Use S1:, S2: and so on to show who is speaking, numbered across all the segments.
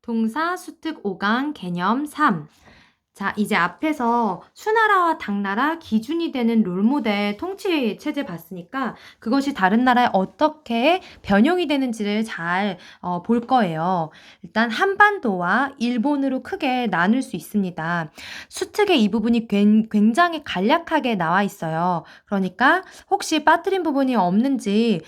S1: 동사 수특 5강 개념 3. 자, 이제 앞에서 수나라와 당나라 기준이 되는 롤모델 통치 체제 봤으니까 그것이 다른 나라에 어떻게 변용이 되는지를 잘 볼 거예요. 일단 한반도와 일본으로 크게 나눌 수 있습니다. 수특의 이 부분이 굉장히 간략하게 나와 있어요. 그러니까 혹시 빠뜨린 부분이 없는지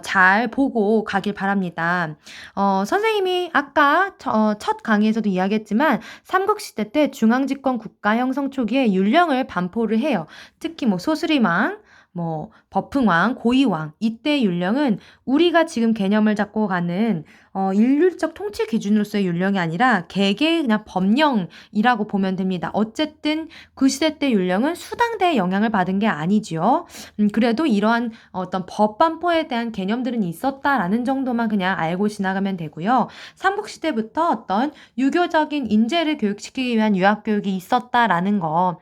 S1: 잘 보고 가길 바랍니다. 선생님이 아까 첫 강의에서도 이야기했지만 삼국시대 때 중앙집권 국가 형성 초기에 율령을 반포를 해요. 특히 뭐 소수리왕, 뭐 버풍왕, 고이왕 이때 율령은 우리가 지금 개념을 잡고 가는 일률적 통치 기준으로서의 율령이 아니라 개개의 그냥 법령이라고 보면 됩니다. 어쨌든 그 시대 때 율령은 수당대의 영향을 받은 게 아니지요. 그래도 이러한 어떤 법 반포에 대한 개념들은 있었다라는 정도만 그냥 알고 지나가면 되고요. 삼국시대부터 어떤 유교적인 인재를 교육시키기 위한 유학교육이 있었다라는 거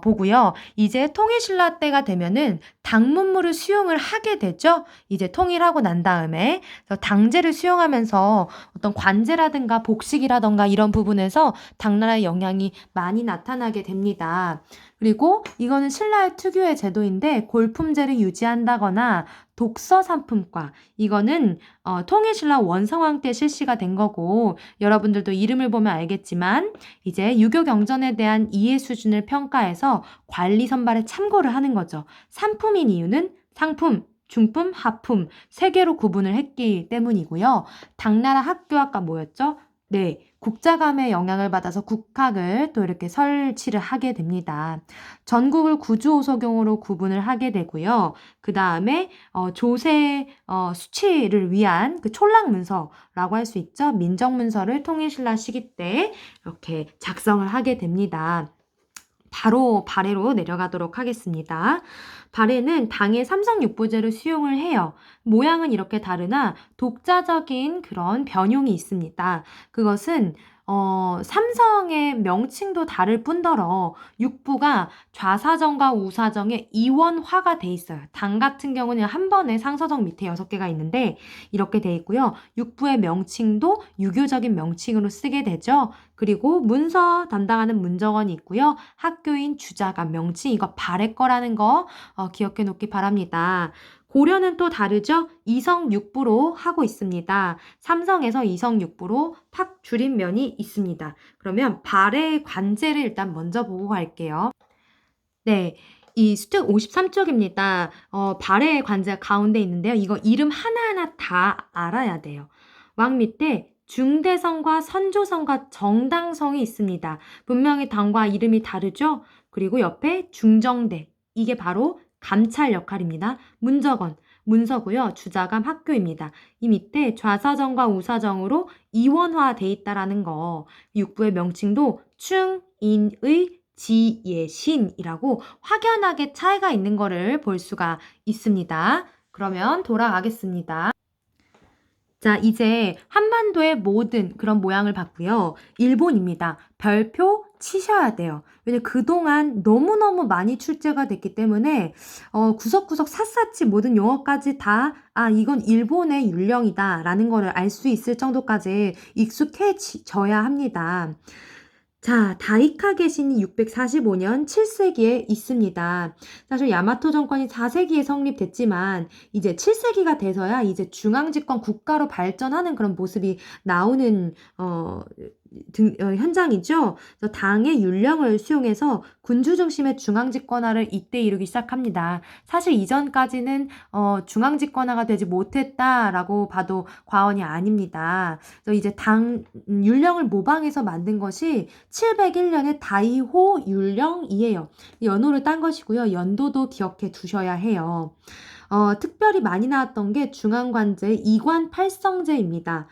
S1: 보고요. 이제 통일신라 때가 되면은 당문물을 수용을 하게 되죠. 이제 통일하고 난 다음에 그래서 당제를 수용하면서 어떤 관제라든가 복식이라든가 이런 부분에서 당나라의 영향이 많이 나타나게 됩니다. 그리고 이거는 신라의 특유의 제도인데 골품제를 유지한다거나 독서 상품과 이거는 통일신라 원성왕 때 실시가 된 거고 여러분들도 이름을 보면 알겠지만 이제 유교 경전에 대한 이해 수준을 평가해서 관리 선발에 참고를 하는 거죠. 상품인 이유는 상품, 중품, 하품 세 개로 구분을 했기 때문이고요. 당나라 학교학과 뭐였죠? 네, 국자감의 영향을 받아서 국학을 또 이렇게 설치를 하게 됩니다. 전국을 구주오소경으로 구분을 하게 되고요. 그 다음에 조세 수치를 위한 그 촐락문서라고 할 수 있죠. 민정문서를 통일신라 시기 때 이렇게 작성을 하게 됩니다. 바로 발해로 내려가도록 하겠습니다. 발해는 당의 삼성육부제를 수용을 해요. 모양은 이렇게 다르나 독자적인 그런 변용이 있습니다. 그것은 삼성의 명칭도 다를 뿐더러 육부가 좌사정과 우사정에 이원화가 돼 있어요. 당 같은 경우는 한 번에 상서정 밑에 6개가 있는데 이렇게 돼 있고요. 육부의 명칭도 유교적인 명칭으로 쓰게 되죠. 그리고 문서 담당하는 문정원이 있고요. 학교인 주자가 명칭 이거 발해 거라는 거 기억해 놓기 바랍니다. 고려는 또 다르죠? 이성육부로 하고 있습니다. 삼성에서 이성육부로 팍 줄인 면이 있습니다. 그러면 발해의 관제를 일단 먼저 보고 갈게요. 네, 이 수특 53쪽입니다. 발해의 관제가 가운데 있는데요. 이거 이름 하나하나 다 알아야 돼요. 왕 밑에 중대성과 선조성과 정당성이 있습니다. 분명히 당과 이름이 다르죠? 그리고 옆에 중정대. 이게 바로 감찰 역할입니다. 문정원, 문서고요. 주자감 학교입니다. 이 밑에 좌사정과 우사정으로 이원화돼 있다라는 거. 육부의 명칭도 충, 인의, 지예, 신이라고 확연하게 차이가 있는 거를 볼 수가 있습니다. 그러면 돌아가겠습니다. 자, 이제 한반도의 모든 그런 모양을 봤고요. 일본입니다. 별표 치셔야 돼요. 왜냐면 그동안 너무너무 많이 출제가 됐기 때문에 구석구석 샅샅이 모든 용어까지 다 이건 일본의 율령이다 라는 거를 알 수 있을 정도까지 익숙해져야 합니다. 자, 다이카 개신이 645년 7세기에 있습니다. 사실 야마토 정권이 4세기에 성립됐지만 이제 7세기가 돼서야 이제 중앙집권 국가로 발전하는 그런 모습이 나오는 현장이죠. 그래서 당의 율령을 수용해서 군주 중심의 중앙집권화를 이때 이루기 시작합니다. 사실 이전까지는 중앙집권화가 되지 못했다라고 봐도 과언이 아닙니다. 그래서 이제 당 율령을 모방해서 만든 것이 701년의 다이호 율령이에요. 연호를 딴 것이고요. 연도도 기억해 두셔야 해요. 특별히 많이 나왔던 게 중앙관제 이관팔성제입니다.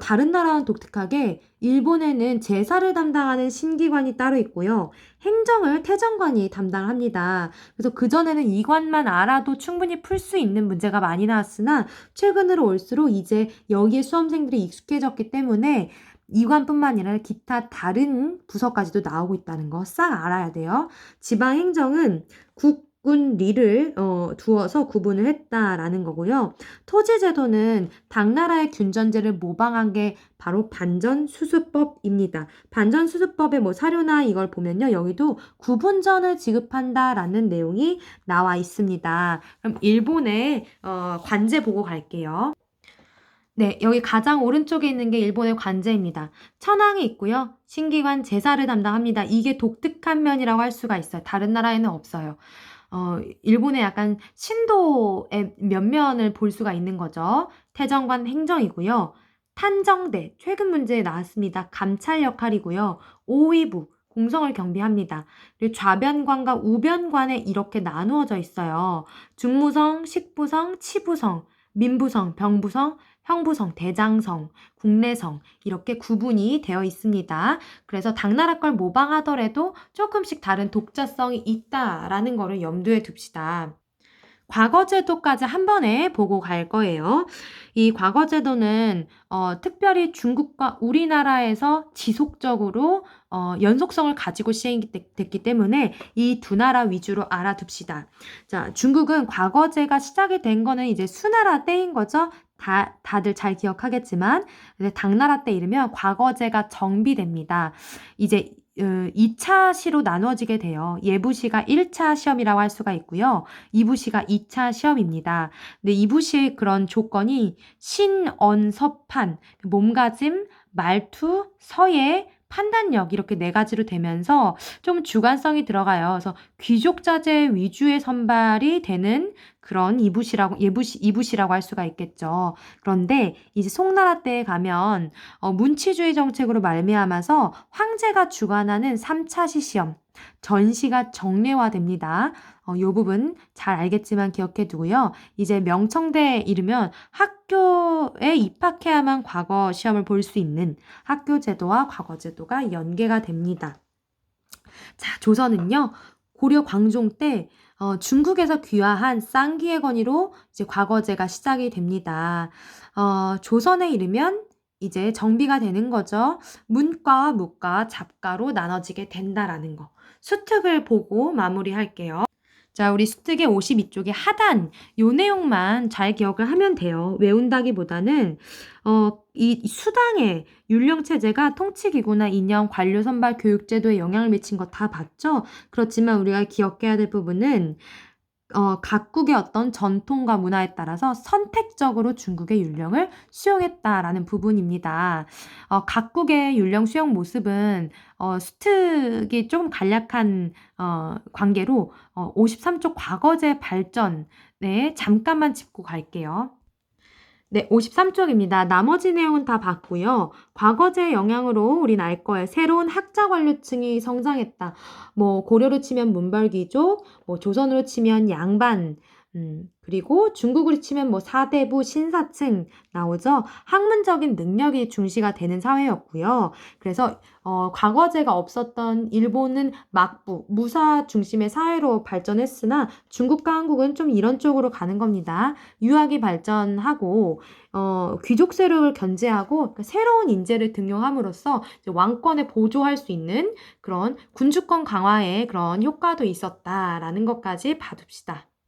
S1: 다른 나라와는 독특하게 일본에는 제사를 담당하는 신기관이 따로 있고요. 행정을 태정관이 담당합니다. 그래서 그전에는 이관만 알아도 충분히 풀 수 있는 문제가 많이 나왔으나 최근으로 올수록 이제 여기에 수험생들이 익숙해졌기 때문에 이관뿐만 아니라 기타 다른 부서까지도 나오고 있다는 거 싹 알아야 돼요. 지방행정은 리를 두어서 구분을 했다라는 거고요. 토지제도는 당나라의 균전제를 모방한 게 바로 반전수수법입니다. 반전수수법의 뭐 사료나 이걸 보면요. 여기도 구분전을 지급한다라는 내용이 나와 있습니다. 그럼 일본의 관제 보고 갈게요. 네, 여기 가장 오른쪽에 있는 게 일본의 관제입니다. 천황이 있고요. 신기관 제사를 담당합니다. 이게 독특한 면이라고 할 수가 있어요. 다른 나라에는 없어요. 일본의 약간 신도의 면면을 볼 수가 있는 거죠. 태정관 행정이고요. 탄정대, 최근 문제에 나왔습니다. 감찰 역할이고요. 오위부, 공성을 경비합니다. 그리고 좌변관과 우변관에 이렇게 나누어져 있어요. 중무성, 식부성, 치부성, 민부성, 병부성, 형부성, 대장성, 국내성 이렇게 구분이 되어 있습니다. 그래서 당나라 걸 모방하더라도 조금씩 다른 독자성이 있다라는 거를 염두에 둡시다. 과거제도까지 한 번에 보고 갈 거예요. 이 과거제도는 특별히 중국과 우리나라에서 지속적으로 연속성을 가지고 시행이 됐기 때문에 이 두 나라 위주로 알아둡시다. 자, 중국은 과거제가 시작이 된 거는 이제 수나라 때인 거죠. 다들 잘 기억하겠지만 당나라 때 이르면 과거제가 정비됩니다. 이제 2차 시로 나누어지게 돼요. 예부시가 1차 시험이라고 할 수가 있고요. 2부시가 2차 시험입니다. 근데 2부시의 그런 조건이 신언서판, 몸가짐, 말투, 서예, 판단력 이렇게 네 가지로 되면서 좀 주관성이 들어가요. 그래서 귀족 자제 위주의 선발이 되는 그런 2부시라고 할 수가 있겠죠. 그런데 이제 송나라 때에 가면 문치주의 정책으로 말미암아서 황제가 주관하는 3차 시시험, 전시가 정례화됩니다. 이 부분 잘 알겠지만 기억해 두고요. 이제 명청대에 이르면 학교에 입학해야만 과거 시험을 볼 수 있는 학교 제도와 과거 제도가 연계가 됩니다. 자, 조선은요. 고려 광종 때 중국에서 귀화한 쌍기의 권위로 이제 과거제가 시작이 됩니다. 조선에 이르면 이제 정비가 되는 거죠. 문과와 무과, 잡과로 나눠지게 된다라는 거. 수특을 보고 마무리할게요. 자, 우리 수특의 52쪽에 하단 요 내용만 잘 기억을 하면 돼요. 외운다기보다는 이 수당의 율령체제가 통치기구나 이념, 관료 선발 교육제도에 영향을 미친 거 다 봤죠? 그렇지만 우리가 기억해야 될 부분은 각국의 어떤 전통과 문화에 따라서 선택적으로 중국의 율령을 수용했다라는 부분입니다. 각국의 율령 수용 모습은 수특이 조금 간략한 관계로 53쪽 과거제 발전에 잠깐만 짚고 갈게요. 네, 53쪽입니다. 나머지 내용은 다 봤고요. 과거제 영향으로 우린 알 거예요. 새로운 학자 관료층이 성장했다. 뭐 고려로 치면 문벌귀족, 뭐 조선으로 치면 양반, 그리고 중국으로 치면 뭐 사대부, 신사층 나오죠. 학문적인 능력이 중시가 되는 사회였고요. 그래서 과거제가 없었던 일본은 막부, 무사 중심의 사회로 발전했으나 중국과 한국은 좀 이런 쪽으로 가는 겁니다. 유학이 발전하고 귀족 세력을 견제하고 그러니까 새로운 인재를 등용함으로써 이제 왕권에 보조할 수 있는 그런 군주권 강화의 그런 효과도 있었다라는 것까지 봐둡시다.